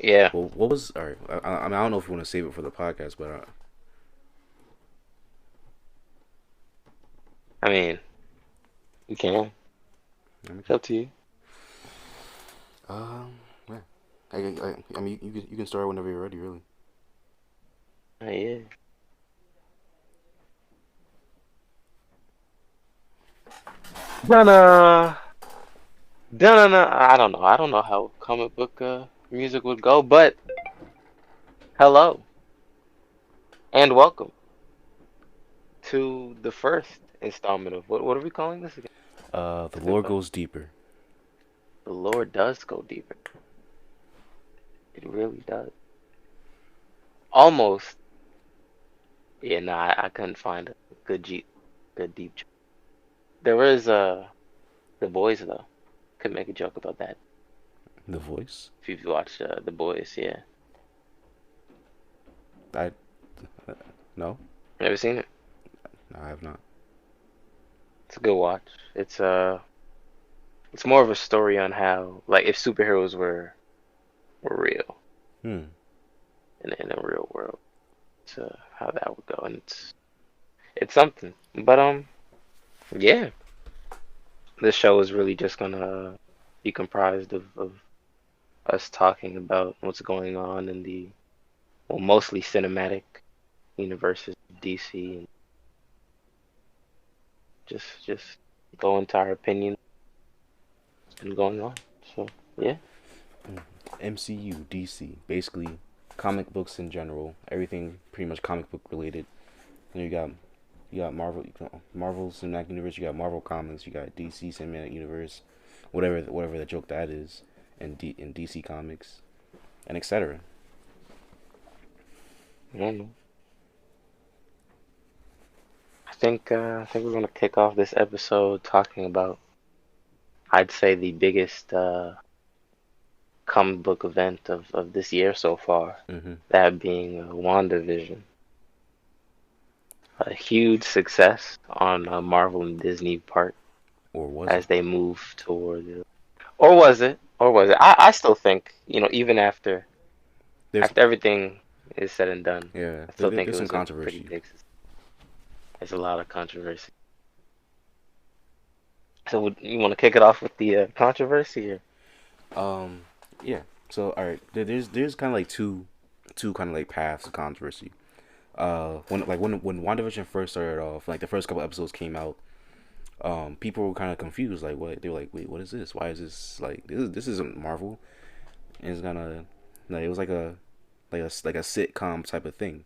Yeah. Well, what was all right? I mean, I don't know if you want to save it for the podcast, but I mean, you can. let me It's go. up to you. Yeah. I mean, you can start whenever you're ready, really. Yeah. Donna. Donna. I don't know. I don't know how comic book music would go, but hello and welcome to the first installment of what are we calling this again? The It's been lore fun. goes deeper. The lore does go deeper. It really does. Almost. Yeah, no, I couldn't find a good deep. There was the boys though. Could make a joke about that The voice. if you've watched the boys. Yeah, I no, never seen it. I have not. It's a good watch. It's more of a story on how like if superheroes were real Hmm. in a real world, to how that would go, and it's something. But yeah, this show is really just gonna be comprised of us talking about what's going on in the well, mostly cinematic universes of DC, and just go into our opinion what's been going on. So yeah, MCU, DC, basically comic books in general, everything pretty much comic book related. You got Marvel Cinematic Universe, you got Marvel Comics, you got DC Cinematic Universe, whatever the joke that is, in DC Comics, and etc. I don't know. I think we're gonna kick off this episode talking about I'd say the biggest comic book event of this year so far, Mm-hmm. that being WandaVision. A huge success on Marvel and Disney part Or was it? as they move toward or was it? Or was it? I still think, even There's after everything is said and done, yeah, I still think it there's some was a pretty controversy. big success. There's a lot of controversy. So you want to kick it off with the controversy? Or? Um, yeah. So all right, there's kind of like two kind of like paths of controversy. When WandaVision first started off, like the first couple episodes came out, people were kind of confused. Like what they were like, wait, what is this? Why is this like this isn't Marvel? And it's gonna like it was like a sitcom type of thing,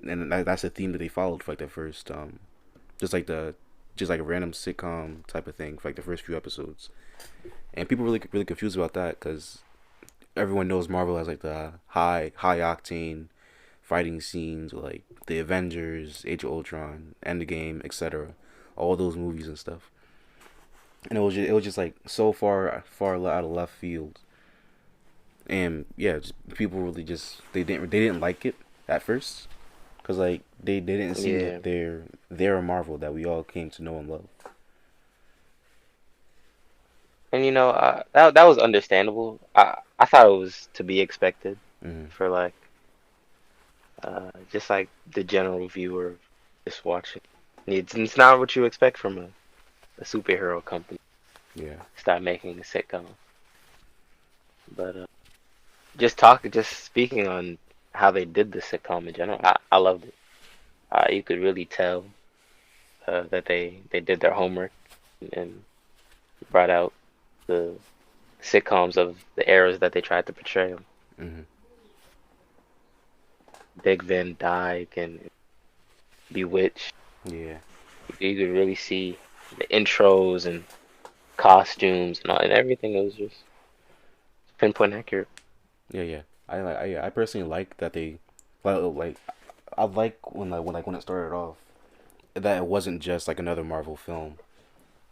and that's the theme that they followed for like the first just like the just like a random sitcom type of thing for like the first few episodes, and people really confused about that because everyone knows Marvel has like the high octane fighting scenes with like the Avengers, Age of Ultron, Endgame, etc. All those movies and stuff, and it was just like so far out of left field, and yeah, just, people really just they didn't like it at first because like they didn't see Yeah, they're a Marvel that we all came to know and love. and that was understandable. I thought it was to be expected Hmm. for like just like the general viewer just watching. It's not what you expect from a superhero company. Yeah. Start making a sitcom, but just speaking on how they did the sitcom in general, I loved it. You could really tell that they did their homework and brought out the sitcoms of the eras that they tried to portray them. Hmm. Big Van Dyke and Bewitched. Yeah. You could really see the intros and costumes and all, and everything. It was just pinpoint accurate. Yeah. Yeah. I personally like that they like I like when it started off that it wasn't just like another Marvel film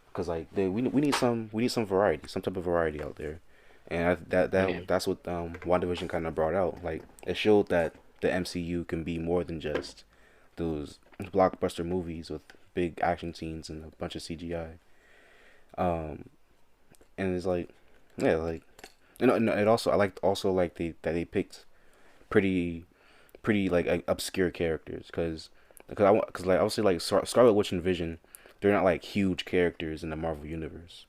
because like we need some variety, some type of variety out there, and Yeah, that's what WandaVision kind of brought out. Like it showed that the MCU can be more than just those blockbuster movies with big action scenes and a bunch of CGI. Um, and it's like yeah, like No, it also I liked also like they picked pretty like obscure characters because like obviously like Scarlet Witch and Vision, they're not like huge characters in the Marvel universe,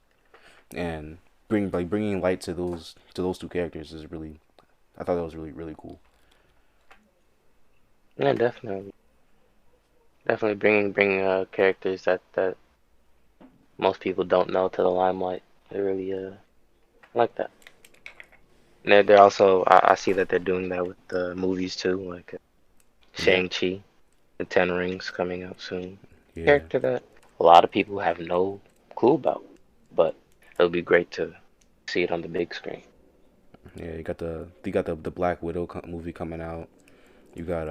and bringing light to those two characters is really, I thought that was really cool. Yeah, definitely bringing characters that most people don't know to the limelight. I really like that. And they're also I see that they're doing that with the movies too, like Yeah, Shang-Chi, the Ten Rings coming out soon. yeah, Character that a lot of people have no clue about, but it'll be great to see it on the big screen. yeah. You got the Black Widow movie coming out. You got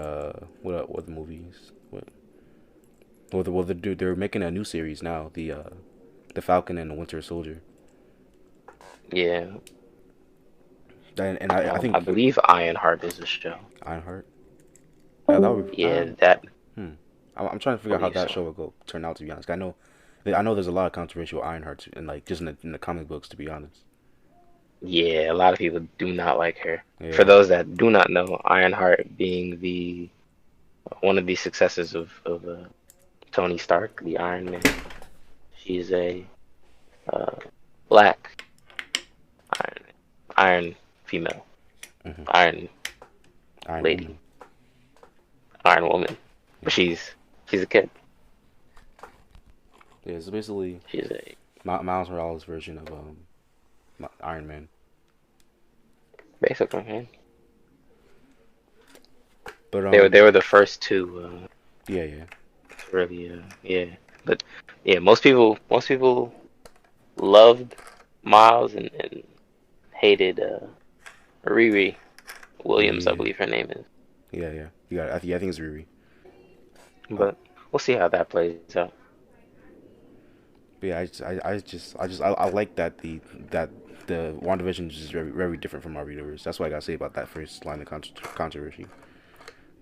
what the movies well the dude they're making a new series now, the Falcon and the Winter Soldier. Yeah, And I I think believe Ironheart is a show. Ironheart. That would Yeah, that hmm. I'm trying to I figure out how believe that so. show will go turn out. To be honest, I know there's a lot of controversy with Ironheart and like just in the comic books. To be honest, Yeah, a lot of people do not like her. For yeah, those that do not know, Ironheart being the one of the successors of Tony Stark, the Iron Man. She's a uh, black Iron Iron female, hmm, Iron Iron lady, Woman. Iron woman. But Yeah, she's a kid. yeah. It's basically She's a Miles Morales' version of Iron Man. basically man. But They were the first yeah, yeah, to really yeah. But yeah, most people loved Miles and hated Riri Williams, I yeah, believe her name is. yeah. You got it. Yeah, I think it's Riri. Uh, But we'll see how that plays out. but yeah, I like that that the WandaVision is just very different from our universe. That's what I gotta say about that first line of controversy.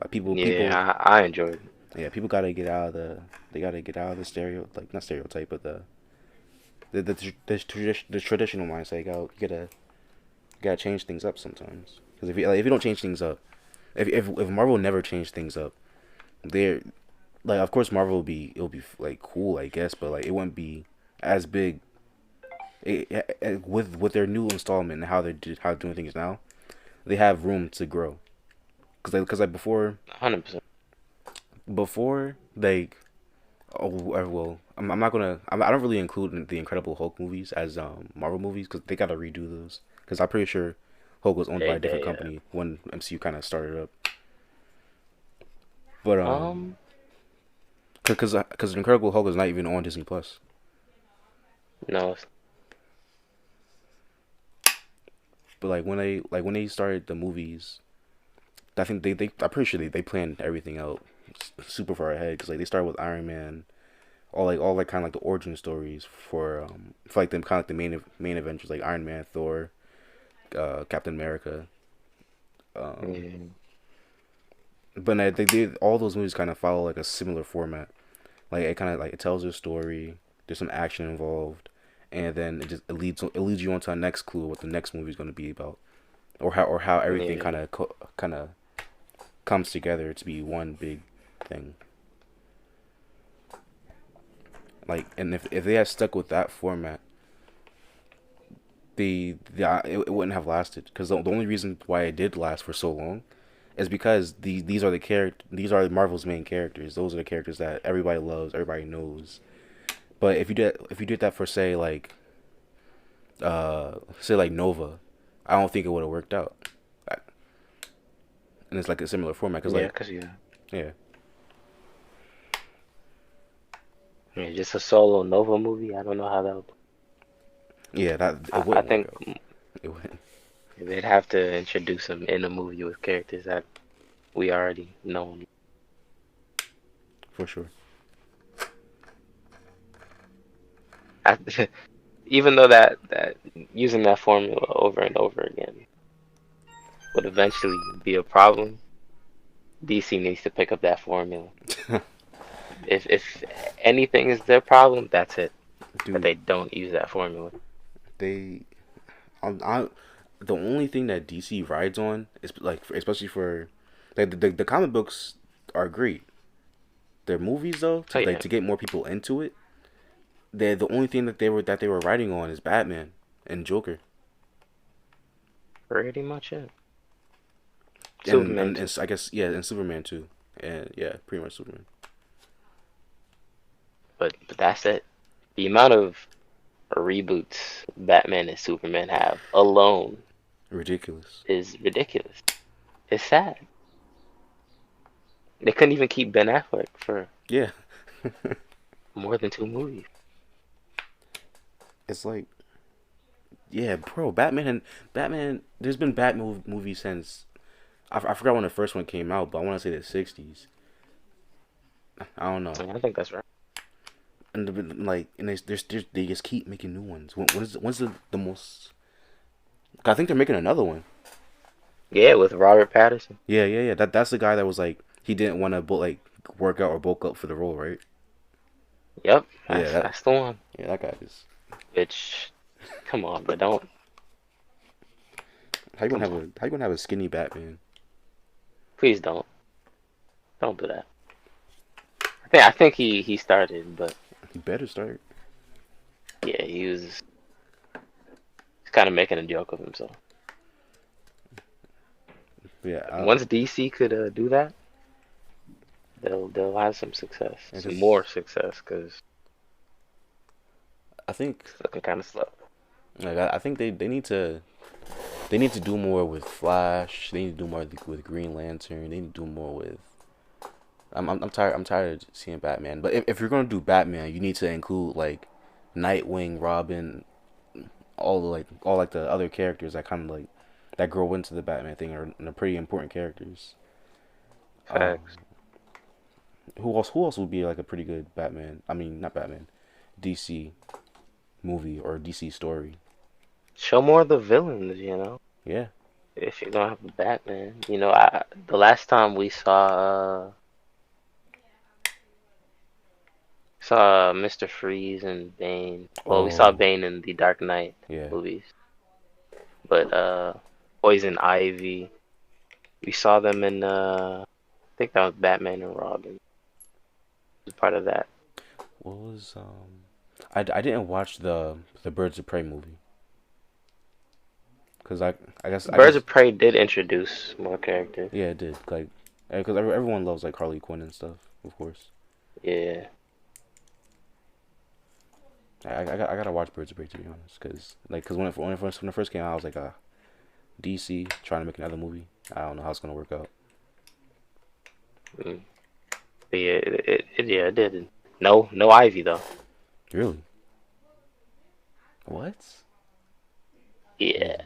Like people, Yeah, I enjoyed it. yeah, people gotta get out of they gotta get out of the like not stereotype, but the traditional mindset. You gotta change things up sometimes. Because if you don't change things up, if Marvel never changed things up, they're like of course Marvel will be it'll be like cool I guess, but like it wouldn't be as big. With their new installment and how they're doing things now, they have room to grow. Cause like 100%. before like well, I'm not gonna. I don't really include the Incredible Hulk movies as Marvel movies because they gotta redo those. Because I'm pretty sure Hulk was owned by They a different they company when MCU kind of started up. But because Incredible Hulk is not even on Disney Plus. no, But like when they started the movies, I think they I'm pretty sure they planned everything out super far ahead because like they started with Iron Man, all like kind of like the origin stories for like them kind of like the main adventures like Iron Man, Thor, Captain America. Um, yeah, but they did all those movies kind of follow like a similar format. Like it kind of like it tells a story. There's some action involved, and then it leads you on to a next clue what the next movie is going to be about, or how everything yeah, kind of comes together to be one big thing. Like and if they had stuck with that format, it wouldn't have lasted because the only reason why it did last for so long is because these are Marvel's main characters. Those are the characters that everybody loves, everybody knows. But if you did that for say like Nova, I don't think it would have worked out. And it's like a similar format because yeah, like cause yeah, yeah yeah, just a solo Nova movie. I don't know how that. yeah that it I wouldn't work think out. It wouldn't they'd have to introduce him in a movie with characters that we already know. for sure. I, even though that using that formula over and over again would eventually be a problem, DC needs to pick up that formula. If anything is their problem, that's it. That Dude, they don't use that formula. they I the only thing that DC rides on is like, especially for like the comic books are great. Their movies though, Oh like yeah, to get more people into it, the only thing that they were riding on is Batman and Joker, pretty much it. and Superman and, too. and I guess yeah, and Superman too, and yeah, pretty much Superman. But that's it. The amount of reboots Batman and Superman have alone Ridiculous. is ridiculous. It's sad. They couldn't even keep Ben Affleck for Yeah, more than two movies. it's like yeah, bro. Batman. There's been Batman movies since I forgot when the first one came out, but I want to say the '60s. I don't know. Yeah, I think that's right. And like, and they just keep making new ones. When's the most? I think they're making another one. Yeah, with Robert Pattinson. Yeah, yeah, yeah. That's the guy that was like he didn't want to like work out or bulk up for the role, right? Yep, Yeah, that that's the one. yeah that guy is. Which, come on, but don't How you come gonna have on. a skinny Batman? Please don't do that. I think he started, but He better start. yeah, he's kind of making a joke of himself. Yeah, Once DC could do that, they'll have some success, some because more success, because I think it's looking kind of slow. like I think they need to do more with Flash. They need to do more with Green Lantern. They need to do more with. I'm tired of seeing Batman. But if you're gonna do Batman, you need to include like Nightwing, Robin, all the other characters that kind of like that grow into the Batman thing are pretty important characters. Um, Facts. who else would be like a pretty good Batman? I mean, not Batman, DC movie or DC story. Show more of the villains, you know. Yeah. If you're gonna have a Batman, the last time we saw Mr. Freeze and Bane. Well, we saw Oh, Bane in the Dark Knight yeah. movies, but Poison Ivy. We saw them in I think that was Batman and Robin. Was part of that. What was I didn't watch the Birds of Prey movie because I Birds guess of Prey did introduce more characters. yeah it did like because everyone loves like Harley Quinn and stuff, of course. Yeah, I gotta watch Birds of Prey to be honest, because when it first came out, I was like, DC trying to make another movie. I don't know how it's gonna work out. mm. But yeah, it did. No Ivy though. Really? What? Yeah,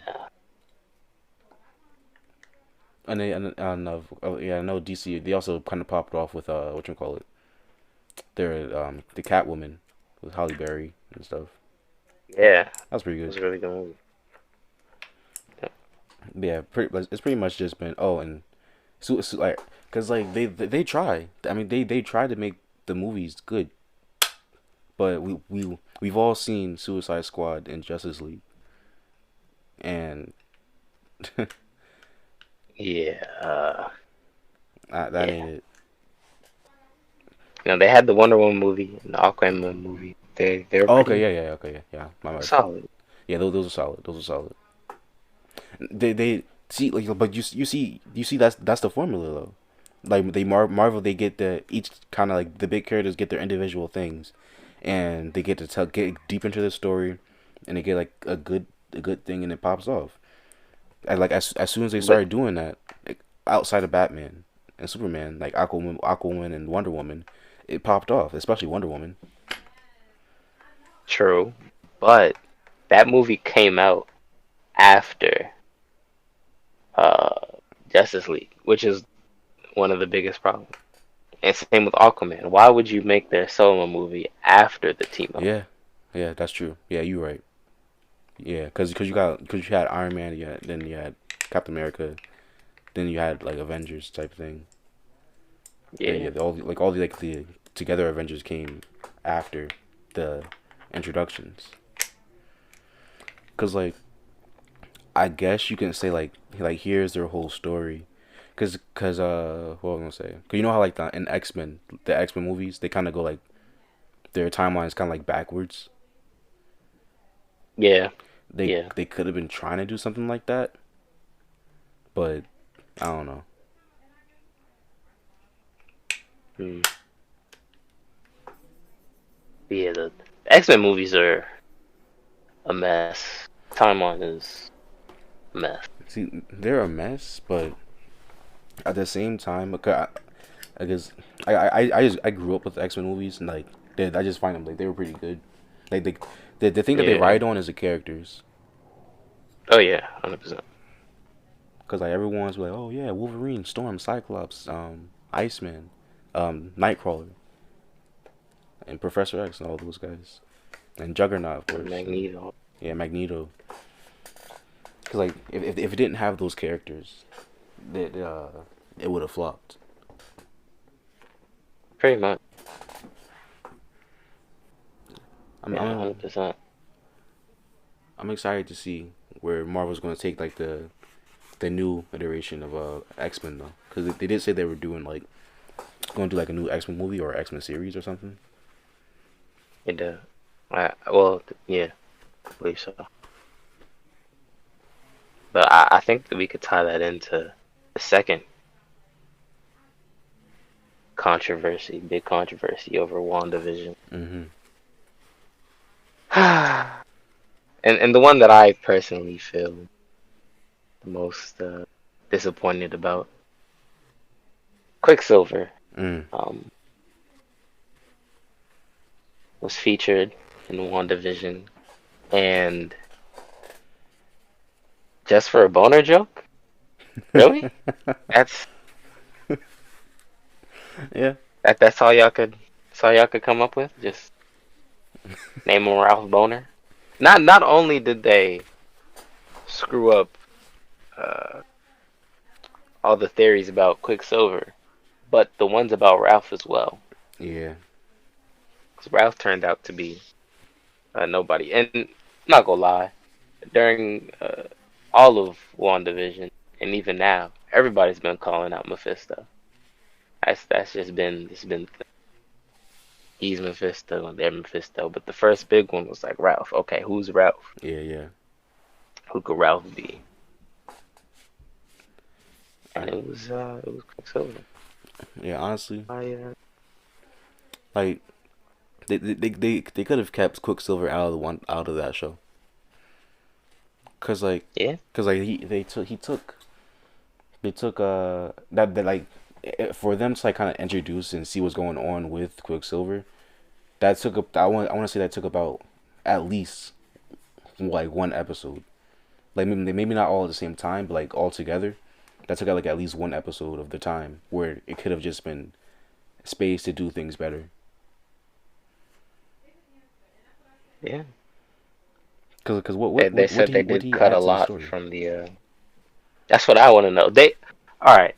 Hmm. Oh, yeah, I know DC. They also kind of popped off with what you call it? Their the Catwoman with Halle Berry and stuff. yeah, it That was pretty good. was a really good movie. Yeah, it's pretty much just been and like because like they try. I mean they try to make the movies good, but we've all seen Suicide Squad and Justice League, and Yeah, that yeah. ain't it. They had the Wonder Woman movie and the Aquaman movie. They were Oh, okay, pretty yeah, yeah, okay, yeah, yeah. My bad. solid. Yeah, those are solid. Those are solid. They see like, but you see that's the formula though. Like Marvel, they get the each kind of like the big characters get their individual things, and they get to get deep into the story, and they get like a good thing, and it pops off. And like as soon as they But started doing that, like, outside of Batman and Superman, like Aquaman and Wonder Woman, it popped off, especially Wonder Woman. true, but that movie came out after uh Justice League, which is one of the biggest problems. And same with Aquaman. Why would you make their solo movie after the team up? Yeah, yeah, that's true. Yeah, you're right. Yeah, because you had Iron Man, then you had Captain America, then you had like Avengers type thing. Then Yeah, yeah, all the together Avengers came after the introductions. Cause like I guess you can say like here's their whole story, what was I gonna say? Cause you know how like in the X Men movies, they kind of go like their timeline is kind of like backwards. Yeah, They yeah. they could have been trying to do something like that, but I don't know. Hmm. Yeah, the X-Men movies are a mess. Timeline is a mess. See, they're a mess, but at the same time, I guess I grew up with X Men movies and like I just find them like they were pretty good. Like the thing that they Yeah. ride on is the characters. Oh yeah, 100%. Cause like everyone's like, oh yeah, Wolverine, Storm, Cyclops, Iceman, Nightcrawler, and Professor X, and all those guys, and Juggernaut, of And course, and Magneto. yeah, Magneto. Cause like if it didn't have those characters, it would have flopped. Pretty much. I'm Yeah, I'm 100%. I'm excited to see where Marvel's gonna take like the new iteration of X Men though, because they did say they were doing like going to do like a new X Men movie or X Men series or something. It well, yeah, I believe so. But I think that we could tie that into the second big controversy over WandaVision. Mm-hmm. And the one that I personally feel the most disappointed about, Quicksilver, Mm. um, was featured in WandaVision, and just for a boner joke, really? That's Yeah. that's all y'all could come up with? Just name him Ralph Boner? Not only did they screw up uh, all the theories about Quicksilver, but the ones about Ralph as well. Yeah. 'Cause Ralph turned out to be nobody. And I'm not gonna lie, during all of WandaVision, and even now, everybody's been calling out Mephisto. That's just been it's been he's Mephisto and they're Mephisto. But the first big one was like Ralph. Okay, who's Ralph? Yeah. Yeah. Who could Ralph be? And I, it was Quicksilver. yeah. Honestly, I like they could have kept Quicksilver out of the one out of that show. Cause like, Yeah, cause like they took that like for them to like kind of introduce and see what's going on with Quicksilver. That took up I want to say that took about at least like one episode. Like maybe not all at the same time, but like all together. That took out like at least one episode of the time where it could have just been space to do things better. yeah. Cause They said they what did did he cut a add to the lot story? from the. That's what I want to know. All right,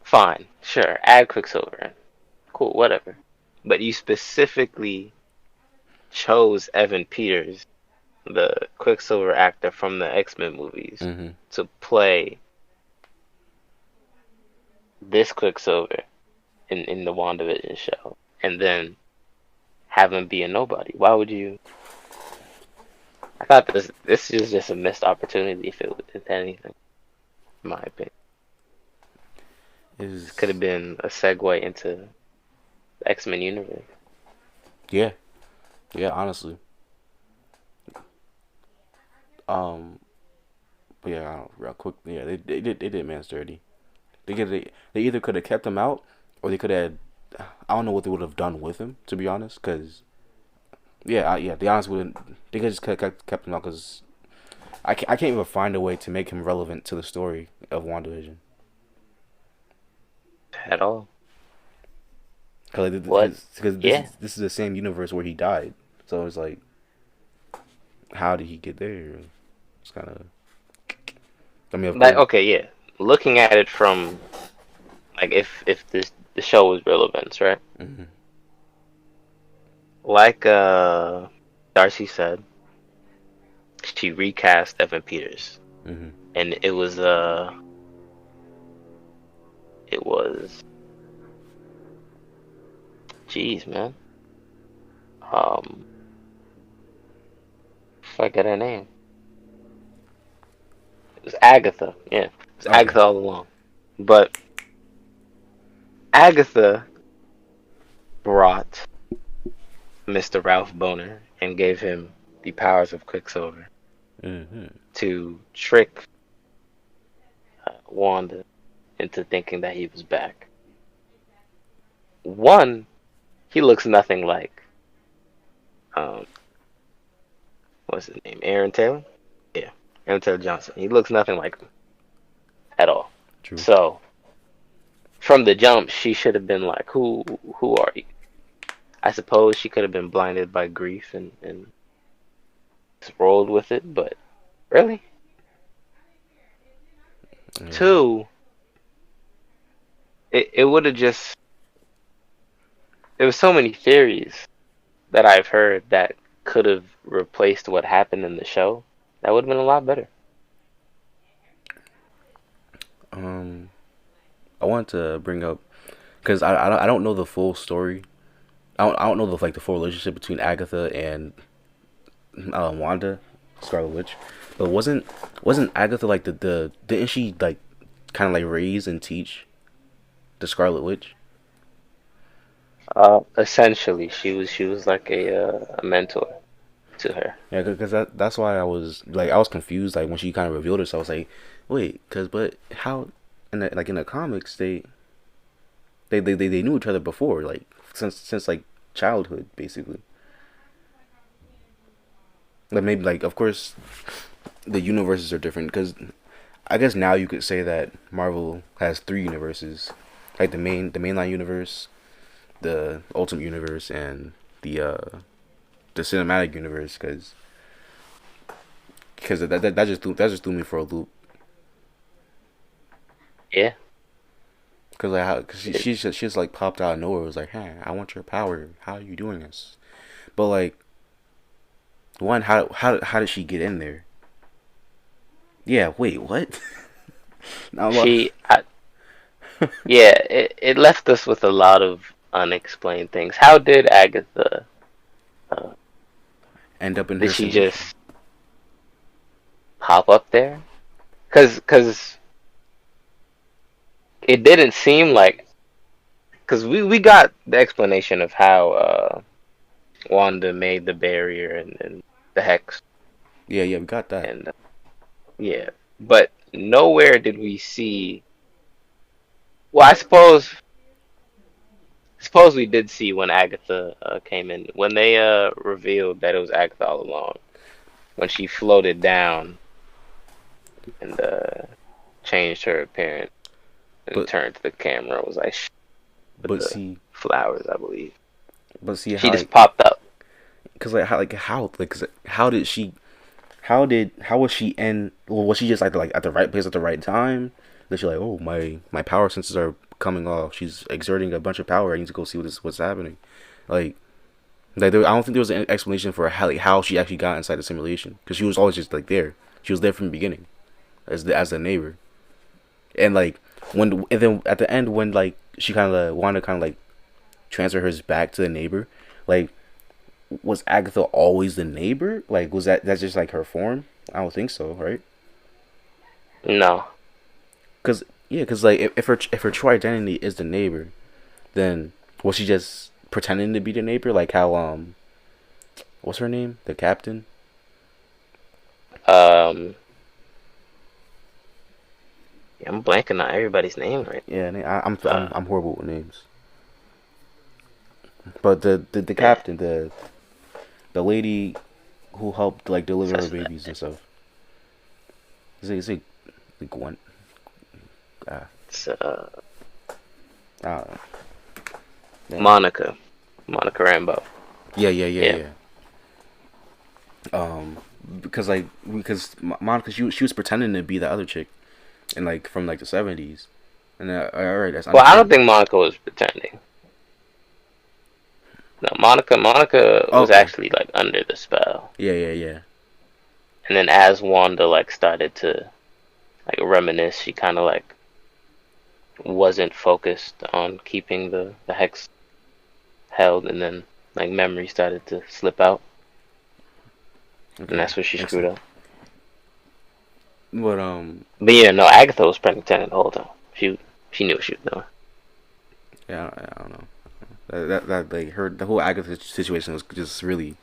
fine, sure, add Quicksilver in. Cool, whatever. But you specifically chose Evan Peters, the Quicksilver actor from the X-Men movies, Mm-hmm. to play this Quicksilver in the WandaVision show, and then have him be a nobody. Why would you? I thought this is just a missed opportunity if anything, in my opinion. This could Is have been a segue into the X-Men universe. yeah, yeah. Honestly, um, but yeah. I don't, real quick. Yeah, they did man's dirty. They either could have kept him out or they could have. I don't know what they would have done with him to be honest. Cause yeah, yeah. The honest would they could just kept him out because I can't even find a way to make him relevant to the story of WandaVision. At all. What? Because Yeah. this is the same universe where he died. So it's like, how did he get there? It's kind of. I mean, of Like, course. okay, yeah. Looking at it from like if this the show was real events, right? Hmm. Like Darcy said, she recast Evan Peters. Mm-hmm. and it was, jeez, man, um, forget her name. It was Agatha. Yeah, it was Okay. Agatha all along. But Agatha brought Mr. Ralph Boner and gave him the powers of Quicksilver Mm-hmm. to trick Wanda into thinking that he was back. One, he looks nothing like um, what's his name? Aaron Taylor? Yeah, Aaron Taylor Johnson. He looks nothing like him at all. True. So from the jump, she should have been like, who are you? I suppose she could have been blinded by grief and just rolled with it, but really? Yeah. Two, it would have just, there was so many theories that I've heard that could have replaced what happened in the show. That would have been a lot better. Um, I want to bring up because I don't know the full story. I don't know the full relationship between Agatha and Wanda, Scarlet Witch. But wasn't Agatha like the didn't she like kind of like raise and teach the Scarlet Witch? Essentially, she was like a mentor to her. Yeah, because that's why I was confused like when she kind of revealed herself. I was like, wait, because but how in the comics they knew each other before like since like childhood basically. Like maybe like of course the universes are different because I guess now you could say that Marvel has three universes, like the mainline universe, the Ultimate Universe, and the cinematic universe. Because that just threw me for a loop. Yeah. Cause like how cause It, she just like popped out of nowhere. It was like, hey, I want your power. How are you doing this? But like one, how did she get in there? Yeah, wait, what? Now, she, I, yeah, it left us with a lot of unexplained things. How did Agatha? Uh, end up in did her she simulation. just pop up there? Cause it didn't seem like. Cause we got the explanation of how Wanda made the barrier and the hex Yeah, yeah, we got that. and yeah, but nowhere did we see. Well, I suppose we did see when Agatha came in when they revealed that it was Agatha all along when she floated down and changed her appearance and But turned to the camera. It was like with but the see flowers, I believe. but see She how just popped up. cause like 'cause how did she how was she in well was she just like at the right place at the right time that she like oh my power senses are coming off she's exerting a bunch of power I need to go see what's happening like I don't think there was an explanation for how she actually got inside the simulation because she was always just like there she was there from the beginning as the neighbor and like when and then at the end when like she kind of wanted to kind of like transfer hers back to the neighbor like was Agatha always the neighbor? Like, was that's just like her form? I don't think so, right? No, Cause yeah, cause like if her true identity is the neighbor, then was she just pretending to be the neighbor? Like how what's her name? The captain? um, yeah, I'm blanking on everybody's name right Yeah, now. I'm horrible with names. But the Yeah, captain, the lady who helped like deliver her that's that. babies and stuff. Is it Gwen? Ah, It's I don't know. Yeah, Monica, Monica Rambeau. yeah, yeah, yeah, Yeah, yeah. Because like because Monica she was pretending to be the other chick and like from like the 70s and all right that's well, I don't understandable. think Monica was pretending. No, Monica was Okay, actually like under the spell, yeah, yeah, yeah. and then as Wanda like started to like reminisce. She kind of like wasn't focused on keeping the hex held, and then like memory started to slip out, and Okay, that's where she makes screwed sense. up. But But yeah, no, Agatha was pregnant the whole time. She knew what she was doing. yeah, I don't know. That like her the whole Agatha situation was just really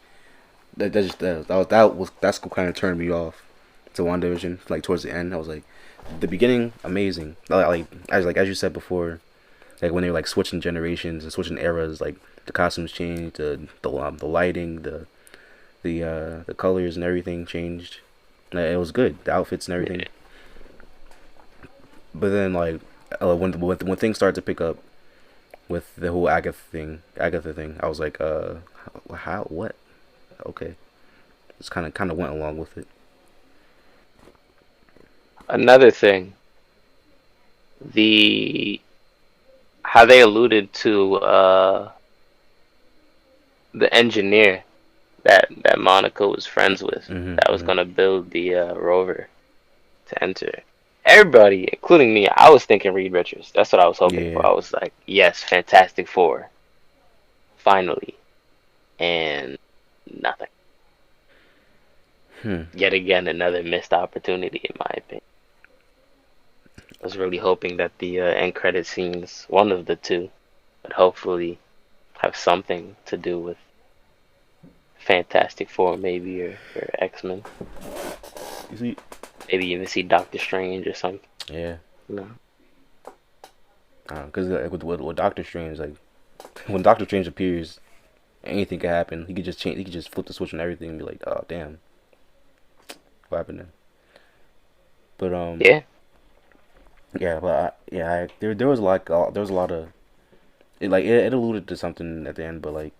that just that's what kind of turned me off to WandaVision. Like towards the end, I was like, the beginning amazing. Like as you said before, like when they were like switching generations and switching eras, like the costumes changed, the lighting, the colors and everything changed. Like, it was good, the outfits and everything. Yeah. But then like when things started to pick up with the whole Agatha thing, I was like, how what? Okay, just kind of went along with it. Another thing, the how they alluded to the engineer that Monica was friends with, Mhm. that was Mhm. gonna build the rover to enter. Everybody, including me, I was thinking Reed Richards. That's what I was hoping for. Yeah. I was like, yes, Fantastic Four, finally, and nothing. Hmm. Yet again, another missed opportunity, in my opinion. I was really hoping that the end credit scenes, one of the two, would hopefully have something to do with Fantastic Four, maybe, or X-Men. You see? Maybe even see Doctor Strange or something. Yeah. You know? Because with Doctor Strange, like when Doctor Strange appears, anything could happen. He could just change. He could just flip the switch on everything and be like, "Oh damn, what happened then?" But Yeah, yeah, there was like there was a lot of it alluded to something at the end, but like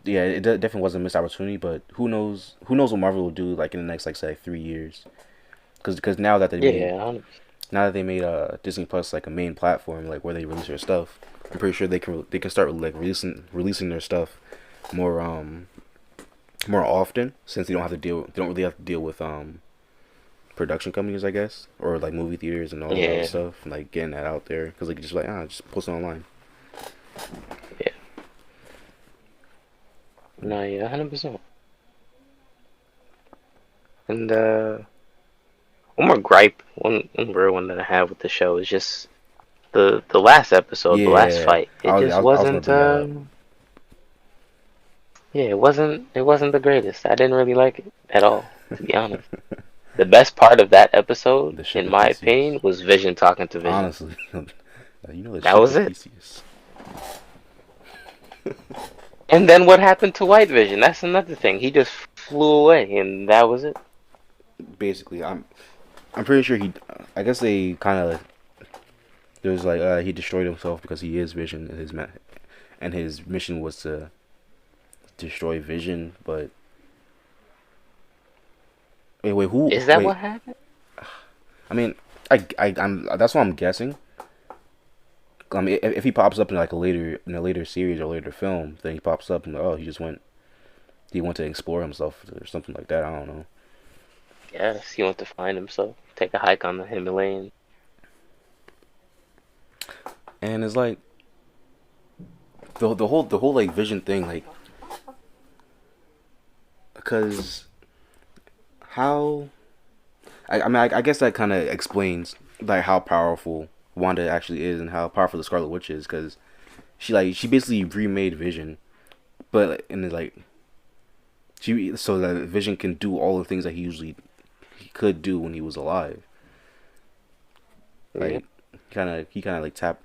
yeah, definitely was a missed opportunity. But who knows what Marvel will do like in the next like say 3 years? Because yeah, now that they made Disney Plus like a main platform like where they release their stuff, I'm pretty sure they can start like releasing their stuff more more often since they don't really have to deal with production companies, I guess, or like movie theaters and all that other yeah, stuff, and, like getting that out there because they could just like just post it online. yeah. No, yeah, 100%. And one more gripe, one real one that I have with the show is just the last episode, the last Yeah, fight. It just I was gonna wasn't bring that up. yeah, it wasn't the greatest. I didn't really like it at all, to be honest. The best part of that episode, The ship in of my opinion, Theseus. was Vision talking to Vision. Honestly, you know the That ship was of it. Theseus. And then what happened to White Vision? That's another thing. He just flew away, and that was it. Basically, I'm pretty sure he. I guess they kind of there's like he destroyed himself because he is Vision and his mission was to destroy Vision. But wait, who? Is that Wait, what happened? I mean, I'm that's what I'm guessing. I mean, if he pops up in like a later series or later film, then he pops up and oh, he went to explore himself or something like that. I don't know. Yes, he went to find himself, take a hike on the Himalayan. And it's like the whole like Vision thing, like because how I mean I guess that kind of explains like how powerful Wanda actually is and how powerful the Scarlet Witch is because she basically remade Vision, but and it's like she so that Vision can do all the things that he could do when he was alive. Yeah. Like he kind of like tap.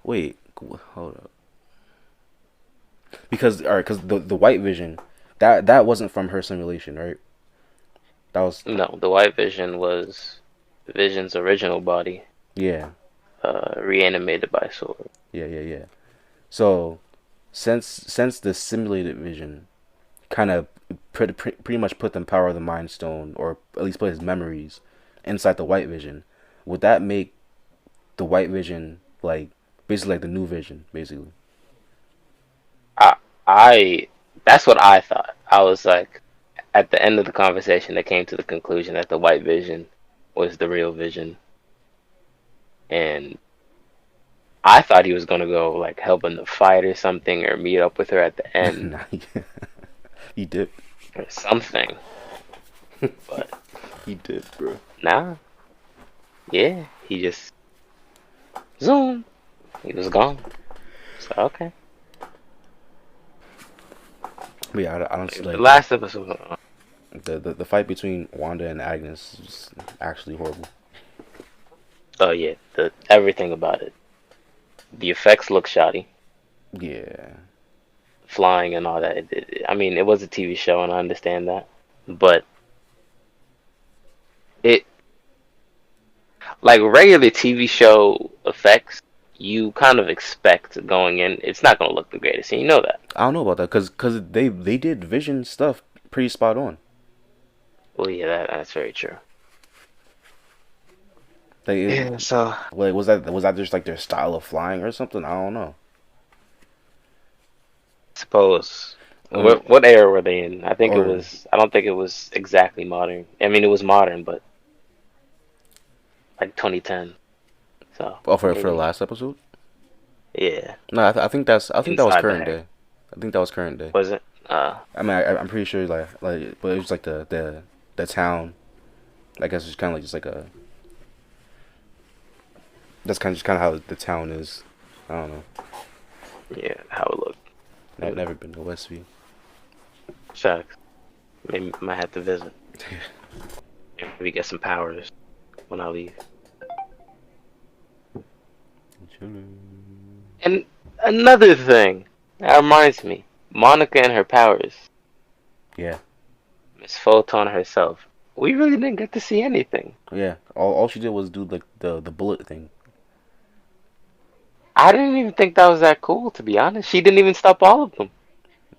Wait, hold up. Because all right, because the White Vision, that wasn't from her simulation, right? That was No, the White Vision was Vision's original body, yeah, reanimated by Sword. yeah. So since the simulated Vision kind of pretty much put the power of the Mind Stone, or at least put his memories inside the White Vision, would that make the White Vision like basically like the new Vision, basically? I, I, that's what I thought. I was like, at the end of the conversation, they came to the conclusion that the White Vision was the real Vision, and I thought he was gonna go like help in the fight or something, or meet up with her at the end Nah, he did. or something. But He did, bro. nah, yeah, he just zoom. He was gone. So okay. But yeah, I don't see The like last episode. the fight between Wanda and Agnes is actually horrible. Oh yeah, the everything about it. The effects look shoddy, Yeah. flying and all that. I mean, it was a TV show, and I understand that, but it like regular TV show effects, you kind of expect going in. It's not gonna look the greatest, and you know that. I don't know about that because they did Vision stuff pretty spot on. Well, yeah, that's very true. Like, Yeah, so like was that just like their style of flying or something? I don't know. suppose Or what era were they in? I think it or was. I don't think it was exactly modern. I mean, it was modern, but like 2010. So oh for the maybe, last episode? yeah, No, I think that was inside the current hair. day. I think that was current day. Was it? I mean, I'm pretty sure but it was like the town. I guess it's kind of like just like a that's kind of how the town is. I don't know. Yeah, how it looked. I've Maybe. never been to Westview. Shucks. Maybe might have to visit. Maybe get some powers when I leave. And another thing that reminds me, Monica and her powers. Yeah, Miss Photon herself. We really didn't get to see anything. yeah. All she did was do like the bullet thing. I didn't even think that was that cool, to be honest. She didn't even stop all of them.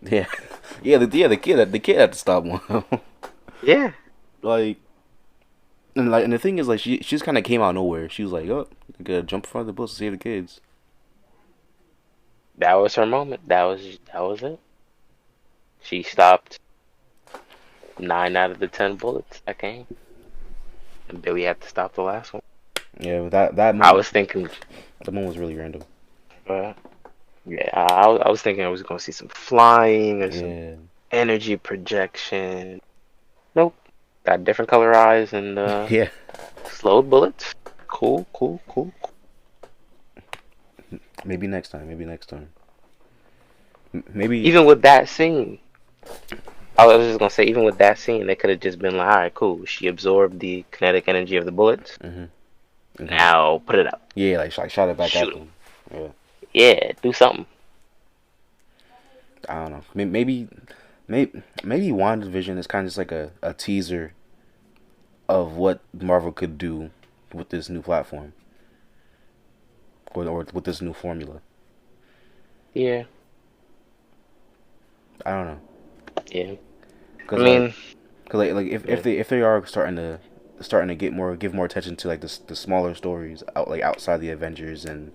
Yeah, the kid had to stop one. Yeah, like and the thing is like she just kind of came out of nowhere. She was like, oh, I gotta jump in front of the bus to save the kids. that was her moment. That was it. She stopped 9 out of the 10 bullets that came, and Billy had to stop the last one. Yeah, but that I moment was thinking, the moment was really random. uh, yeah, I was thinking I was gonna see some flying or some Yeah, energy projection. Nope, got different color eyes and yeah. slowed bullets. Cool, cool, cool. Maybe next time. Maybe next time. Maybe. Even with that scene, I was just gonna say, even with that scene, they could have just been like, all right, cool. She absorbed the kinetic energy of the bullets. Hmm. Hmm. Now put it up. Yeah, like shot it back at Shoot him. them. Yeah, Yeah, do something. I don't know. Maybe WandaVision is kind of just like a teaser of what Marvel could do with this new platform or with this new formula. Yeah, I don't know, yeah. I cause like, mean, cause like yeah. if they are starting to give more attention to like the smaller stories outside the Avengers and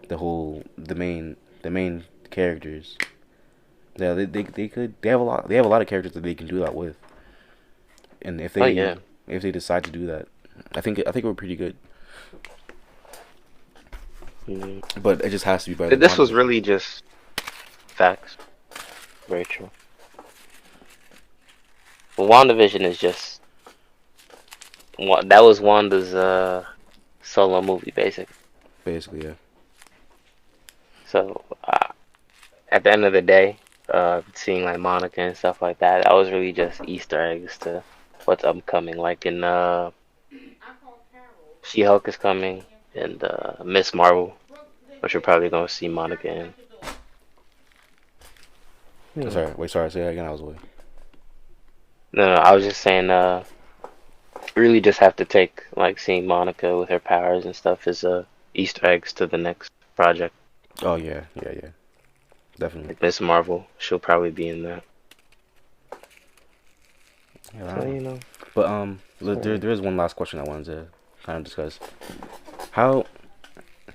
the main characters. Yeah, they have a lot of characters that they can do that with, and Oh yeah. if they decide to do that, I think we're pretty good. Mm. But it just has to be better than This was WandaVision. really just facts. Very true. But WandaVision is just that was Wanda's solo movie, basically. Basically, yeah. So at the end of the day, seeing like Monica and stuff like that, that was really just Easter eggs to what's upcoming. Like in She-Hulk is coming, and Miss Marvel, which we're probably gonna see Monica in. Yeah. Sorry, wait, sorry, say that again. I was away. No, I was just saying, really just have to take like seeing Monica with her powers and stuff as Easter eggs to the next project. Oh yeah, yeah, yeah, definitely. Like Miss Marvel, she'll probably be in that. Yeah, I So don't know. you know, But there is one last question I wanted to kind of discuss. How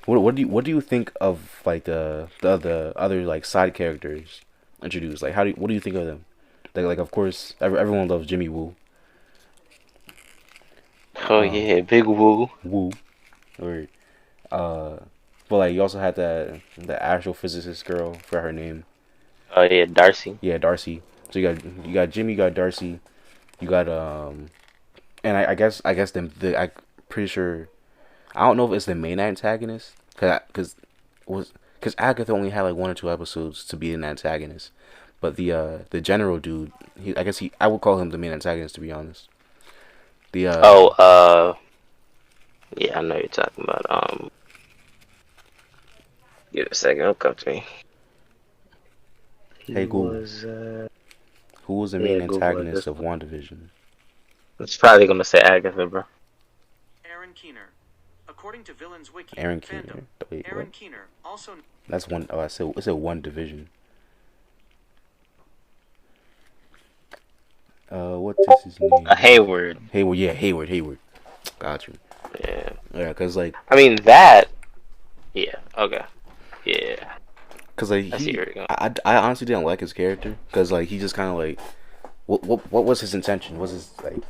what do you think of like the other like side characters introduced? Like what do you think of them? Like of course everyone loves Jimmy Woo. Oh yeah, Big Woo. Woo. Or uh, but like you also had the astrophysicist girl for her name. Oh yeah, Darcy. Yeah, Darcy. So you got Jimmy, you got Darcy, you got and I guess the I pretty sure I don't know if it's the main antagonist because Agatha only had like 1 or 2 episodes to be an antagonist, but the general dude, I guess I would call him the main antagonist to be honest. The Oh, yeah, I know you're talking about. Give it a second, it'll come to me. Hey He Google, was, who was the yeah, main Google it. antagonist of WandaVision? It's probably gonna say Agatha, bro. Aaron Keener. According to Villains Wiki Aaron fandom, Keener. Wait, what? Aaron Keener also That's one. Oh, I said it's a one division. What is his name? Hayward. Hayward. Yeah, Hayward. Hayward. Got you. Yeah. Yeah, cause like, I mean that. Yeah. Okay. Yeah. cause like I see where you're going. I honestly didn't like his character, cause like he just kind of like, what was his intention? Was his like,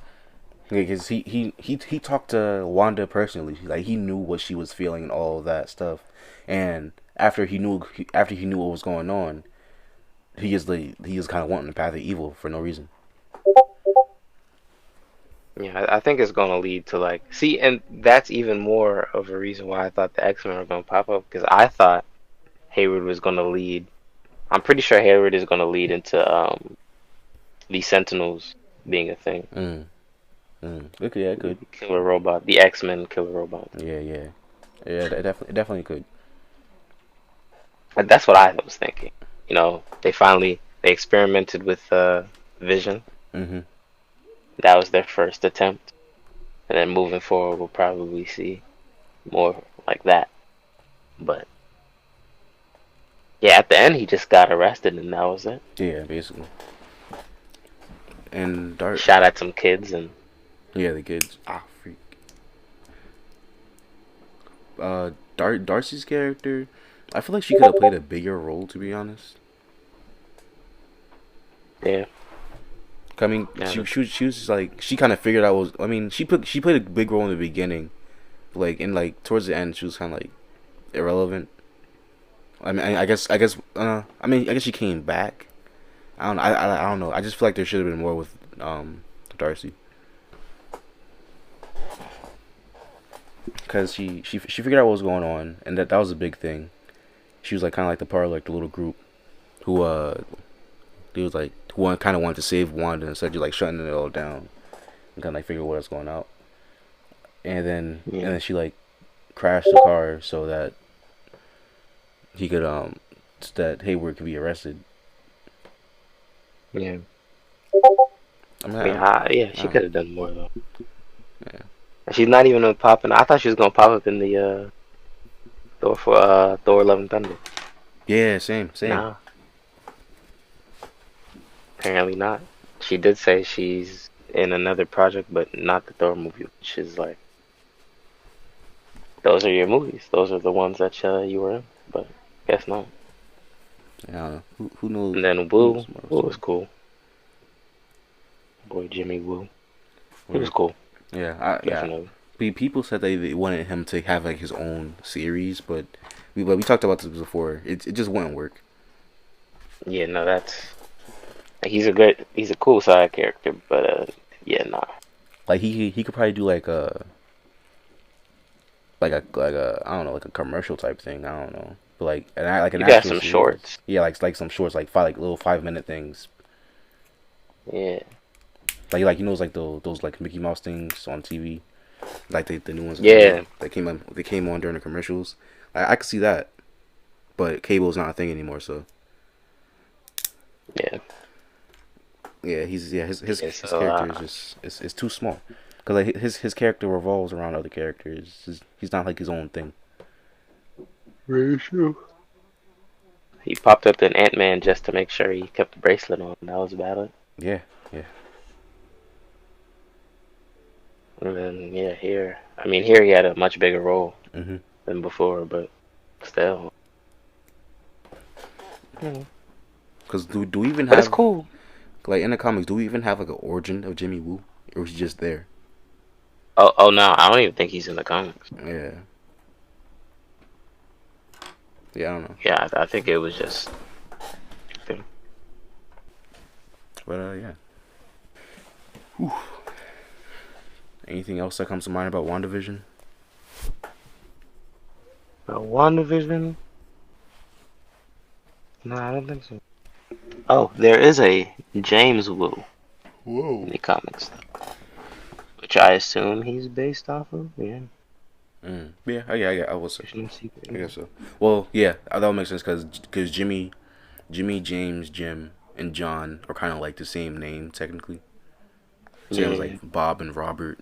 because he talked to Wanda personally, like he knew what she was feeling and all of that stuff, and after he knew what was going on, he is kind of wanting the path of evil for no reason. Yeah, I think it's gonna lead to like, see, and that's even more of a reason why I thought the X-Men were gonna pop up because I thought Hayward was gonna lead. I'm pretty sure Hayward is gonna lead into the Sentinels being a thing. Mm. Okay, yeah, it could. Killer robot, the X-Men killer robot. Yeah, yeah, yeah. It definitely could. And that's what I was thinking. You know, they experimented with Vision. Mm-hmm. That was their first attempt, and then moving forward, we'll probably see more like that. But yeah, at the end, he just got arrested, and that was it. Yeah, basically. And Shot at some kids, and yeah, the kids. Ah, freak. Darcy's character, I feel like she could have played a bigger role, to be honest. yeah, I mean, yeah, she was just like she kind of figured out was. I mean, she played a big role in the beginning, like and like towards the end, she was kind of like irrelevant. I mean, I guess she came back. I don't know. I just feel like there should have been more with Darcy, because she figured out what was going on, and that was a big thing. She was like kind of like the part of like the little group who he was like who kind of wanted to save Wanda instead of like shutting it all down and kind of like figure what was going out. And yeah, then she like crashed the car so that he could so that Hayward could be arrested. yeah. I mean, I mean, yeah, she I- could have done more though. yeah, And she's not even popping. I thought she was gonna pop up in the Thor: Love and Thunder. yeah, same. Nah, apparently not. She did say she's in another project, but not the Thor movie, which is like, those are your movies. Those are the ones that you were in, but guess not. I don't know. Who knows? And then Who Woo, knows Marvel Woo was stuff? cool. Boy, Jimmy Woo, he was Weird. cool, Yeah. definitely. People said they wanted him to have like his own series, but we talked about this before. It just wouldn't work. Yeah, no, he's a cool side character, but yeah, nah. Like he could probably do like a I don't know, like a commercial type thing. I don't know, but like an You got actual some series. shorts. Yeah, like some shorts, like little 5 minute things. Yeah, Like you know, like those like Mickey Mouse things on TV, like the new ones yeah, they came on during the commercials. I could see that, but cable's not a thing anymore. So yeah. yeah, Yeah, his so character is just it's too small, because like his character revolves around other characters. He's not like his own thing. very true. He popped up in Ant-Man just to make sure he kept the bracelet on. That was about it. Yeah, yeah. And then yeah, here he had a much bigger role Mhm. than before, but still. Mhm. Because do we even But it's have cool. like in the comics? Do we even have like an origin of Jimmy Woo, or is he just there? Oh no, I don't even think he's in the comics. Yeah. Yeah, I don't know. Yeah, I think it was just. But yeah. Whew. Anything else that comes to mind about WandaVision? WandaVision? No, I don't think so. Oh, there is a James Woo in Whoa. the comics, which I assume he's based off of. Yeah, Yeah, yeah, I will say. there's no secret. I guess so. Well, yeah, that would make sense because Jimmy, James, Jim, and John are kind of like the same name technically. Same as Yeah, like Bob and Robert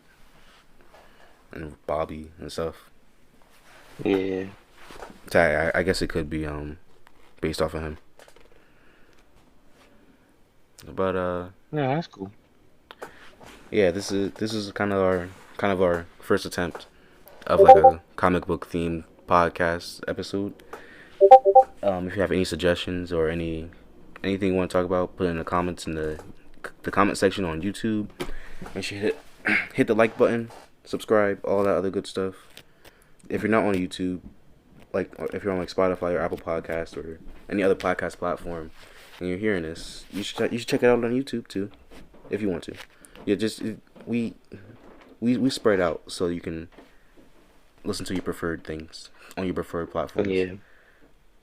and Bobby and stuff. yeah. So I guess it could be based off of him. But Yeah, that's cool. yeah, this is kind of our first attempt of like a comic book themed podcast episode. If you have any suggestions or anything you want to talk about, put it in the comments in the comment section on YouTube. Make sure you hit the like button, subscribe, all that other good stuff. If you're not on YouTube, like if you're on like Spotify or Apple Podcast or any other podcast platform, and you're hearing this, you should check it out on YouTube too, if you want to. Yeah, just we spread out so you can listen to your preferred things on your preferred platforms. Yeah.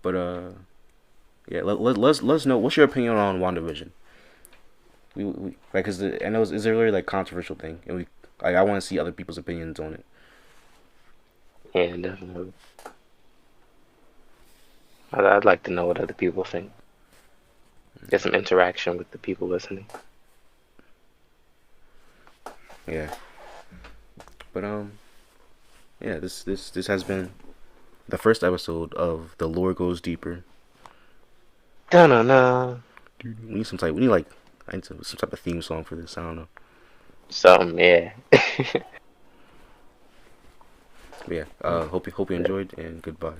But yeah, let's know what's your opinion on WandaVision. We like, cause I know it's a really like controversial thing, and I want to see other people's opinions on it. Yeah, definitely. I'd like to know what other people think. Get some interaction with the people listening. Yeah, but yeah, this has been the first episode of The Lore Goes Deeper. Da-na-na. We need like I need some type of theme song for this. I don't know. Something, yeah. But yeah, hope you enjoyed, and goodbye.